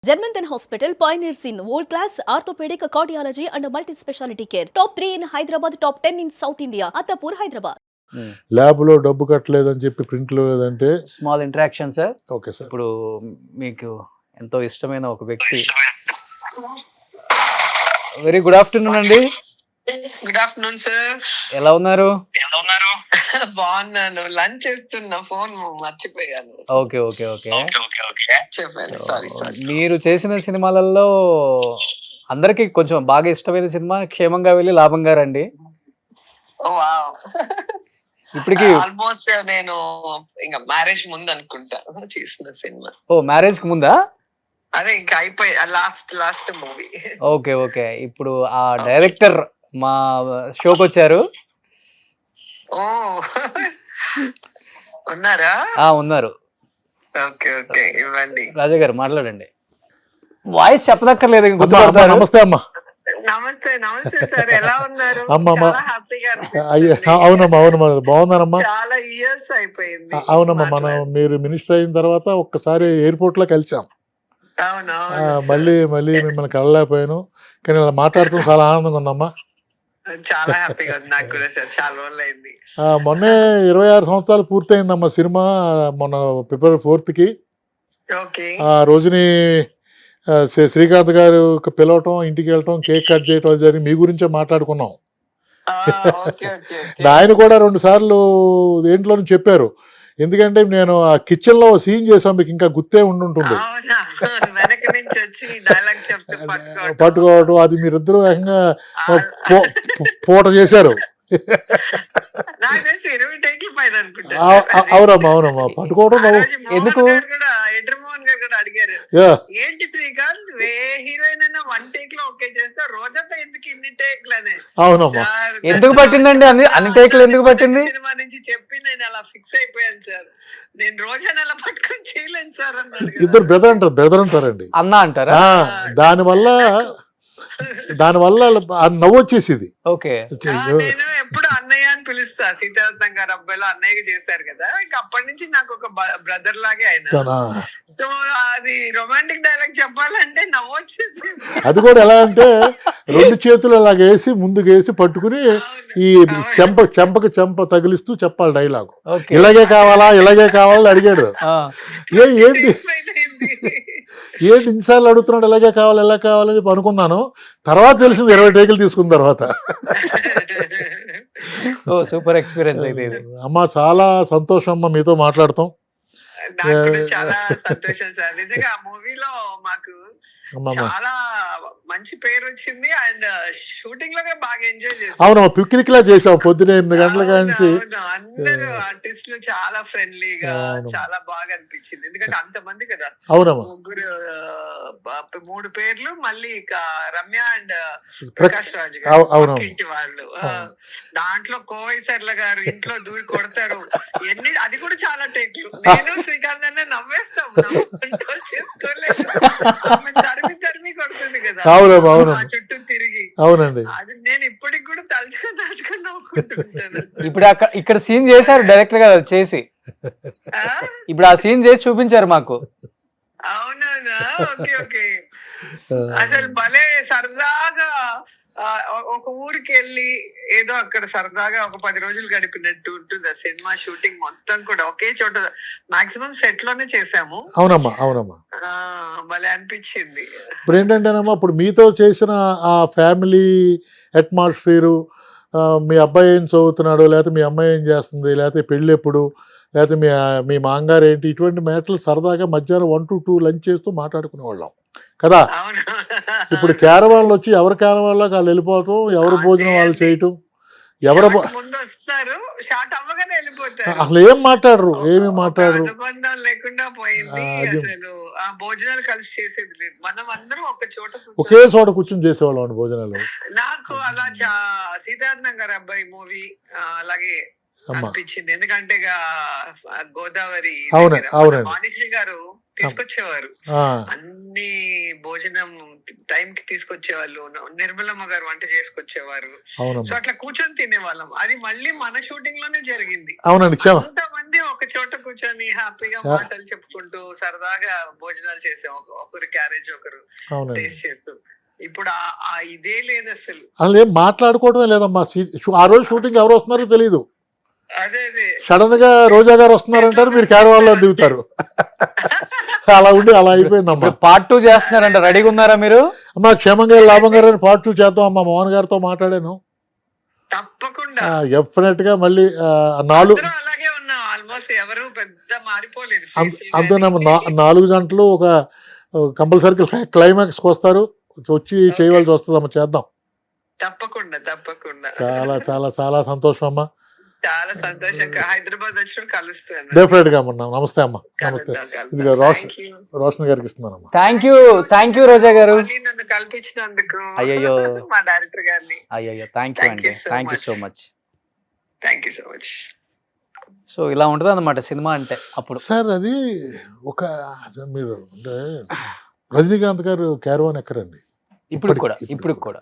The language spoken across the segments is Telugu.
Germanton Hospital pioneers in world-class orthopedic cardiology and multi-specialty care. Top 3 in Hyderabad, top 10 in South India. Attapur, Hyderabad. ల్యాబ్లో డబ్బు కట్టలేదని చెప్పి ప్రింట్లు లేదంటే small interaction sir. Okay sir. ఇప్పుడు మీకు ఎంతో ఇష్టమైన ఒక వ్యక్తి. వెరీ గుడ్ ఆఫ్టర్నూన్ అండి. Good afternoon sir. ఎలా ఉన్నారు? బాగున్నాను. లంచ్ చేస్తున్నా, ఫోన్ మర్చిపోయాను. ఓకే ఓకే ఓకే చెప్పాను. సారీ. మీరు చేసిన సినిమాలలో అందరికి కొంచెం బాగా ఇష్టమైన సినిమా క్షేమంగా వెళ్ళి లాభంగా రండి. వావ్. ఇప్పటికి ఆల్మోస్ట్ నేను ఇంకా మ్యారేజ్ ముందు అనుకుంటా చేసిన సినిమా. ఓ మ్యారేజ్ కి ముందా? అదే ఇంకా అయిపోయి లాస్ట్ మూవీ. Okay okay. ఇప్పుడు ఆ డైరెక్టర్ మా షోకి వచ్చారు. ఓ ఉన్నారా? ఉన్నారు. ఓకే ఓకే ఇవ్వండి. రాజా గారు మాట్లాడండి. వాయిస్ చెప్పదక్కర్లేదు. నమస్తే అమ్మా. నమస్తే నమస్తే సార్. ఎలా ఉన్నారు? అమ్మా చాలా హ్యాపీగా అవునమ్మా అవునమ్మా బాగున్నానమ్మా. చాలా ఇయర్స్ అయిపోయింది. అవునమ్మా మనం మీరు మినిస్టర్ అయిన తర్వాత ఒక్కసారి ఎయిర్పోర్ట్ లో కలిసాం. మళ్ళీ మిమ్మల్ని కలలేకపోయాను, కానీ ఇలా మాట్లాడుతూ చాలా ఆనందంగా ఉందమ్మా. చాలా హ్యాపీగా ఉంది నాకు కూడా సార్. చాలా రోజులు అయింది. మొన్నే 26 సంవత్సరాలు పూర్తయిందమ్మా సినిమా. మొన్న February 4th ఓకే. ఆ రోజుని శ్రీకాంత్ గారు పిలవటం, ఇంటికి వెళ్ళటం, కేక్ కట్ చేయటం జరిగి మీ గురించే మాట్లాడుకున్నాం. ఆయన కూడా 2 సార్లు దేంట్లో చెప్పారు. ఎందుకంటే నేను ఆ కిచెన్ లో సీన్ చేసాం, మీకు ఇంకా గుర్తే ఉండుంటుంది. పట్టుకోవటం అది మీరిద్దరూ ఏకంగా పూట చేశారు. అవునమ్మా పట్టుకోవడం ఎందుకు అడిగారు, ఏంటి శ్రీకాంత్ హీరోయిన్ అన్న 1 టేక్ లో ఓకే చేస్తా, రోజంతా ఎందుకు ఇన్ని టేక్లనే? అవునమ్మా. ఎందుకు పట్టిందండి అన్ని టేక్లు ఎందుకు పట్టింది? సినిమా నుంచి చెప్పి నేను అలా ఫిక్స్ అయిపోయాను సార్. నేను రోజాని అలా పట్టుకొని చేయలేను సార్ అన్నాడు. ఇద్దరు బ్రదర్ అంటారండి, అన్న అంటారా? దానివల్ల నవ్వు వచ్చేసింది. ఓకే. నేను ఎప్పుడు అన్నయ్య అని పిలుస్తా. సీతారత్నం గారు అబ్బాయిలో అన్నయ్యగా చేశారు కదా, ఇంకా అప్పటి నుంచి నాకు ఒక బ్రదర్ లాగే ఆయన. సో అది రొమాంటిక్ డైలాగ్ చెప్పాలంటే నవ్వు వచ్చేసింది. అది కూడా ఎలా అంటే 2 చేతులు అలాగ వేసి ముందుకు వేసి పట్టుకుని ఈ చెంప తగిలిస్తూ చెప్పాలి డైలాగ్. ఇలాగే కావాలా అడిగాడు. ఏంటి ఇన్నిసార్లు అడుగుతున్నాడు, ఎలా కావాలని చెప్పి అనుకున్నాను. తర్వాత తెలిసింది 20 టేకులు తీసుకున్న తర్వాత. సూపర్ ఎక్స్పీరియన్స్ అయితే ఇది. అమ్మా చాలా సంతోషం అమ్మా మీతో మాట్లాడతాం. చాలా సంతోషం సార్. నిజంగా ఆ మూవీలో మాకు చాలా మంచి పేరు వచ్చింది అండ్ షూటింగ్ లో బాగా ఎంజాయ్ చేసాం. అవునమ్మా పిక్నిక్ లా చేసాం పొద్దున 8 గంటల నుంచి. అందరూ ఆర్టిస్టులు చాలా ఫ్రెండ్లీగా చాలా బాగా అనిపించింది. ఎందుకంటే అంతమంది కదా. అవునమ్మా. 3 పేర్లు మళ్ళీ ఇక రమ్య అండ్ ప్రకాష్ రాజ్ గారు ఇంటి వాళ్ళు. దాంట్లో కోవైసర్ల గారు ఇంట్లో దూరి కొడతారు. అది కూడా చాలా టేక్లు. నేను శ్రీకాంత్ అన్న నవ్వేస్తాం, చేసుకోలేదు. తరిమి కొడుతుంది కదా చుట్టూ తిరిగి. అవునండి. అది నేను ఇప్పటికి కూడా తలుచుకొని నవ్వుకుంటుంటాను. ఇప్పుడు ఇక్కడ సీన్ చేశారు డైరెక్టర్ గా చేసి, ఇప్పుడు ఆ సీన్ చేసి చూపించారు మాకు. అవునవునా? Okay okay. అసలు భలే సరదాగా ఒక ఊరికి వెళ్ళి ఏదో అక్కడ సరదాగా ఒక 10 రోజులు గడిపినట్టు ఉంటుంది. ఆ సినిమా షూటింగ్ మొత్తం కూడా ఒకే చోట మాక్సిమం సెట్ లోనే చేసాము. అవునమ్మా భలే అనిపించింది. ఇప్పుడు ఏంటంటేనమ్మా, ఇప్పుడు మీతో చేసిన ఆ ఫ్యామిలీ అట్మాస్ఫియరు, మీ అబ్బాయి ఏం చదువుతున్నాడు, లేకపోతే మీ అమ్మాయి ఏం చేస్తుంది, లేకపోతే పెళ్ళి ఎప్పుడు, లేకపోతే మీ మాంగారు ఏంటి, ఇటువంటి మ్యాటర్లు సరదాగా మధ్యాహ్నం 1 to 2 లంచ్ చేస్తూ మాట్లాడుకునే వాళ్ళం కదా. ఇప్పుడు క్యారవాన్లు వచ్చి ఎవరి క్యారవాన్లోకి వాళ్ళు వెళ్ళిపోవటం, ఎవరు భోజనం వాళ్ళు చేయటం, ముందు వస్తారు, షార్ట్ అవ్వగానే వెళ్ళిపోతారు. అసలు ఏమి మాట్లాడరు. అనుబంధం లేకుండా పోయింది. అసలు ఆ భోజనాలు కలిసి చేసేది లేదు. మనం అందరం ఒకే చోట కూర్చొని చేసేవాళ్ళం భోజనాలు. నాకు అలా సీతారత్నం గారు అబ్బాయి మూవీ అలాగే అనిపించింది. ఎందుకంటే గోదావరి వాణిశ్రీ గారు తీసుకొచ్చేవారు, అన్ని భోజనం టైం కి తీసుకొచ్చేవాళ్ళు. నిర్మలమ్మ గారు వంట చేసుకొచ్చేవారు. సో అట్లా కూర్చొని తినేవాళ్ళం. అది మళ్ళీ మన షూటింగ్ లోనే జరిగింది. అంతమంది అన్ని ఒక చోట కూర్చొని హ్యాపీగా మాటలు చెప్పుకుంటూ సరదాగా భోజనాలు చేసాం, ఒకరి క్యారేజ్ ఒకరు అవునండి. టేస్ట్ చేస్తూ. ఇప్పుడు ఆ ఇదే లేదు అసలు. అసలు ఏం మాట్లాడుకోవడమే లేదమ్మా. ఆ రోజు షూటింగ్ ఎవరు వస్తున్నారో తెలియదు. అదే సడన్ గా రోజా గారు వస్తున్నారంటారు, మీరు క్యారవాన్ లో దిగుతారు. అలా ఉండి అలా అయిపోయిందమ్మా. పార్ట్ 2 చేస్తున్నారంట, రెడీగా ఉన్నారా మీరు? అమ్మా క్షేమంగా లాభం గారు అని పార్ట్ 2 చేద్దాం అమ్మా. మోహన్ గారితో మాట్లాడాను, తప్పకుండా డెఫినెట్ గా మళ్ళీ 4 అలాగే ఉన్నాం. ఆల్మోస్ట్ ఎవరు పెద్ద మారిపోలేదు. అంతేనమ్మా. 4 గంటలు ఒక కంపల్సరీ క్లైమాక్స్ వస్తారు, వచ్చి చేయవలసి వస్తుందమ్మా. చేద్దాం తప్పకుండా తప్పకుండా. చాలా చాలా చాలా సంతోషం అమ్మా. చాలా సంతోషంగా హైదరాబాద్ వచ్చిన కలుస్తాను. డెఫినెట్ గా అమ్మా. నమస్తే అమ్మా. నమస్తే. ఇదిగో రోషన్ గారికి ఇస్తున్నానమ్మా. థ్యాంక్ యూ రోజా గారు, నన్ను కల్పించినందుకు. అయ్యయ్యో మా డైరెక్టర్ గారిని. అయ్యయ్యో థ్యాంక్ యూ అండి, thank you so much. Thank you so much. So ఇలా ఉంటుంది అన్నమాట సినిమా అంటే. అప్పుడు సార్ అది ఒక మీరు అంటే రజనీకాంత్ గారు క్యారవాన్ ఎక్కరండి. ఇప్పుడు కూడా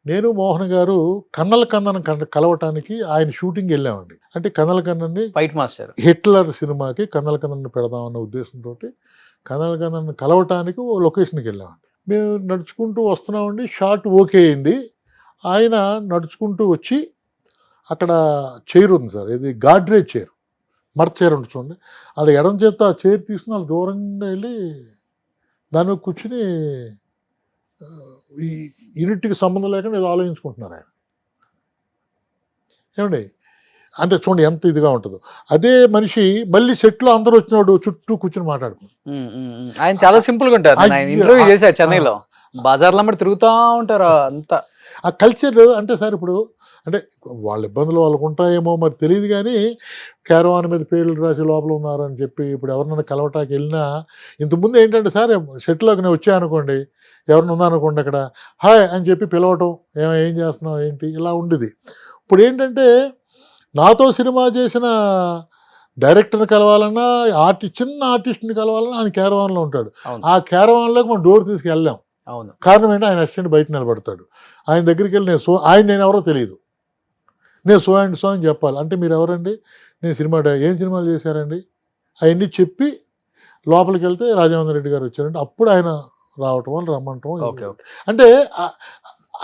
నేను మోహన్ గారు కన్నల కన్నన్ కలవటానికి ఆయన షూటింగ్ వెళ్ళామండి. అంటే కన్నల కన్నన్ని ఫైట్ మాస్టర్ హిట్లర్ సినిమాకి కన్నల కన్నన్ పెడదామన్న ఉద్దేశంతో కన్నల కన్నన్ కలవటానికి ఓ లొకేషన్కి వెళ్ళామండి. మేము నడుచుకుంటూ వస్తున్నామండి. షాట్ ఓకే అయింది. ఆయన నడుచుకుంటూ వచ్చి అక్కడ చైర్ ఉంది సార్, ఇది గాడ్రేజ్ చైర్, మర్త చైర్ ఉంటుంది చూడండి, అది ఎడం చేత ఆ చైర్ తీసుకుని వాళ్ళు దూరంగా వెళ్ళి దాని మీద కూర్చుని ఈ యూనిట్కి సంబంధం లేకుండా ఏదో ఆలోచించుకుంటున్నారు ఆయన. ఏమండి అంటే చూడండి ఎంత ఇదిగా ఉంటుందో. అదే మనిషి మళ్ళీ సెట్లో అందరూ వచ్చినోడు చుట్టూ కూర్చుని మాట్లాడుకుంటారు. ఆయన చాలా సింపుల్ గా ఉంటారు. ఆయన ఇంటర్వ్యూ చేశారు చెన్నైలో, బజార్లో మరి తిరుగుతూ ఉంటారు అంతా. ఆ కల్చర్ అంటే సార్ ఇప్పుడు అంటే వాళ్ళ ఇబ్బందులు వాళ్ళకు ఉంటాయేమో మరి తెలియదు, కానీ క్యారవాన్ మీద పేర్లు రాసి లోపల ఉన్నారని చెప్పి ఇప్పుడు ఎవరినైనా కలవటానికి వెళ్ళినా ఇంతకుముందు ఏంటంటే సార్ సెట్లోకి నేను వచ్చాయనుకోండి, ఎవరిని ఉన్నానుకోండి అక్కడ హాయ్ అని చెప్పి పిలవటం, ఏం చేస్తున్నావు ఏంటి ఇలా ఉండేది. ఇప్పుడు ఏంటంటే నాతో సినిమా చేసిన డైరెక్టర్ని కలవాలన్నా చిన్న ఆర్టిస్ట్ని కలవాలన్నా ఆయన క్యారవాన్లో ఉంటాడు. ఆ క్యారవాన్లోకి మనం డోర్ తీసుకెళ్ళాం. అవును, కారణం ఏంటి, ఆయన అసిస్టెంట్ బయట నిలబడతాడు. ఆయన దగ్గరికి వెళ్ళి నేను ఎవరో తెలియదు, నేను సో అండ్ సో అని చెప్పాలి. అంటే మీరు ఎవరండి, నేను ఏం సినిమాలు చేశారండి అవన్నీ చెప్పి లోపలికి వెళ్తే రాజేంద్ర రెడ్డి గారు వచ్చారంటే అప్పుడు ఆయన రావటం వల్ల రమ్మంటాం. అంటే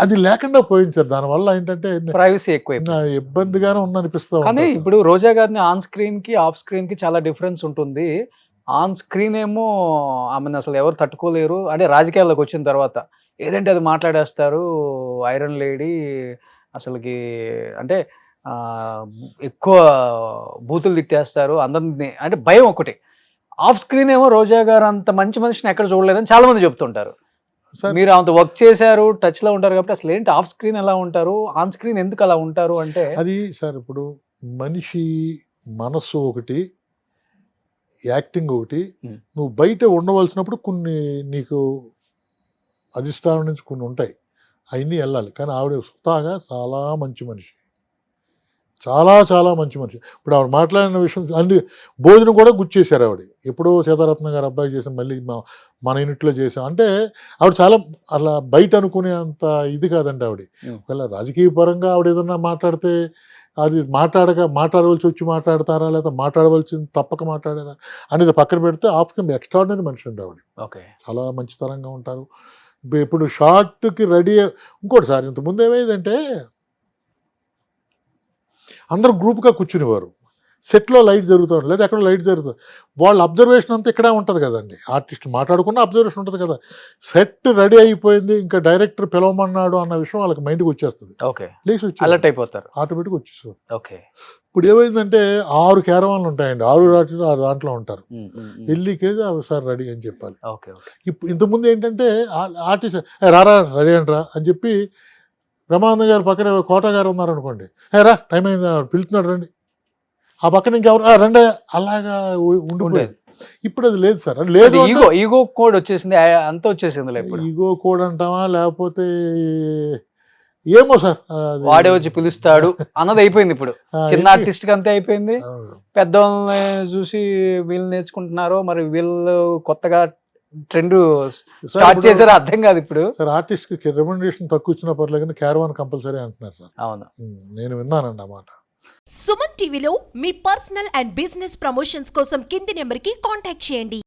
అది లేకుండా పోయింది సార్. దానివల్ల ఏంటంటే ప్రైవసీ ఎక్కువ ఇబ్బందిగానే ఉందనిపిస్తుంది. కానీ ఇప్పుడు రోజా గారిని ఆన్ స్క్రీన్ కి ఆఫ్ స్క్రీన్ కి చాలా డిఫరెన్స్ ఉంటుంది. ఆన్ స్క్రీన్ ఏమో ఆమెను అసలు ఎవరు తట్టుకోలేరు, అంటే రాజకీయాల్లోకి వచ్చిన తర్వాత ఏదంటే అది మాట్లాడేస్తారు. ఐరన్ లేడీ అసలుకి అంటే ఎక్కువ బూతులు తిట్టేస్తారు అందరిని, అంటే భయం ఒకటి. ఆఫ్ స్క్రీన్ ఏమో రోజా గారు అంత మంచి మనిషిని ఎక్కడ చూడలేదని చాలా మంది చెప్తుంటారు. మీరు అంత వర్క్ చేశారు, టచ్ లో ఉంటారు కాబట్టి అసలు ఏంటి ఆఫ్ స్క్రీన్ ఎలా ఉంటారు, ఆన్ స్క్రీన్ ఎందుకు అలా ఉంటారు అంటే అది సార్ ఇప్పుడు మనిషి మనస్సు ఒకటి, యాక్టింగ్ ఒకటి. నువ్వు బయట ఉండవలసినప్పుడు కొన్ని నీకు అధిష్టానం నుంచి కొన్ని ఉంటాయి, అవన్నీ వెళ్ళాలి. కానీ ఆవిడ స్వతహాగా చాలా మంచి మనిషి, చాలా చాలా మంచి మనిషి. ఇప్పుడు ఆవిడ మాట్లాడిన విషయం అన్ని భోజనం కూడా గుర్చేశారు ఆవిడ. ఎప్పుడో సీతారత్న గారు అబ్బాయి చేసాం, మళ్ళీ మన యూనిట్లో చేసాం. అంటే ఆవిడ చాలా అలా బయట అనుకునే అంత ఇది కాదండి ఆవిడ. ఒకవేళ రాజకీయ పరంగా ఆవిడ ఏదన్నా మాట్లాడితే అది మాట్లాడవలసి వచ్చి మాట్లాడతారా లేదా మాట్లాడవలసింది తప్పక మాట్లాడారా అనేది పక్కన పెడితే ఆఫ్కమ్ ఎక్స్ట్రాడినరీ మనిషి అండి ఆవిడ. చాలా మంచితనంగా ఉంటారు. ఇప్పుడు షార్ట్కి రెడీ. ఇంకోటి సార్, ఇంతకుముందు ఏమైందంటే అందరూ గ్రూప్గా కూర్చునేవారు, సెట్లో లైట్ జరుగుతుంది లేదా ఎక్కడ లైట్ జరుగుతుంది, వాళ్ళ అబ్జర్వేషన్ అంతా ఇక్కడే ఉంటుంది కదండి. ఆర్టిస్ట్ మాట్లాడుకున్న అబ్జర్వేషన్ ఉంటుంది కదా. సెట్ రెడీ అయిపోయింది, ఇంకా డైరెక్టర్ పిలవమన్నాడు అన్న విషయం వాళ్ళకి మైండ్కి వచ్చేస్తుంది. లేచి వచ్చి అలర్ట్ అయిపోతారు, ఆటోమేటిక్గా వచ్చేస్తారు. ఇప్పుడు ఏమైందంటే 6 క్యారవాన్లు ఉంటాయండి, 6 దాంట్లో ఉంటారు. వెళ్ళికేది సార్ రెడీ అని చెప్పాలి. ఇప్పుడు ఇంతకుముందు ఏంటంటే ఆర్టిస్ట్ రారా రెడీ అంటరా అని చెప్పి బ్రహ్మానంద గారు పక్కన కోట గారు ఉన్నారనుకోండి, రా టైం అయింది పిలుస్తున్నాడు రండి, ఆ పక్కన ఇంకెవరు రండి, అలాగా ఉండిపోయేది. ఇప్పుడు అది లేదు సార్. లేదు, ఈగో కోడ్ వచ్చేసింది, అంత వచ్చేసింది. ఈగో కోడ్ అంటావా లేకపోతే ఏమో సార్, వాడే వచ్చి పిలుస్తాడు అన్నది అయిపోయింది. ఇప్పుడు చిన్న ఆర్టిస్ట్ కి అంతే అయిపోయింది. పెద్ద వాళ్ళని చూసి వీళ్ళు నేర్చుకుంటున్నారు, మరి వీళ్ళు కొత్తగా ట్రెండ్ స్టార్ట్ చేశారు, అర్థం కాదు ఇప్పుడు. సార్ ఆర్టిస్ట్ కి రెమ్యునరేషన్ తక్కువ ఇచ్చినా పర్లేదు కానీ క్యారవాన్ కంపల్సరీ అంటున్నారు సార్. అవును, నేను విన్నానండి అన్నమాట. సుమన్ టీవీలో మీ పర్సనల్ అండ్ బిజినెస్ ప్రమోషన్స్ కోసం కింది నెంబర్కి కాంటాక్ట్ చేయండి.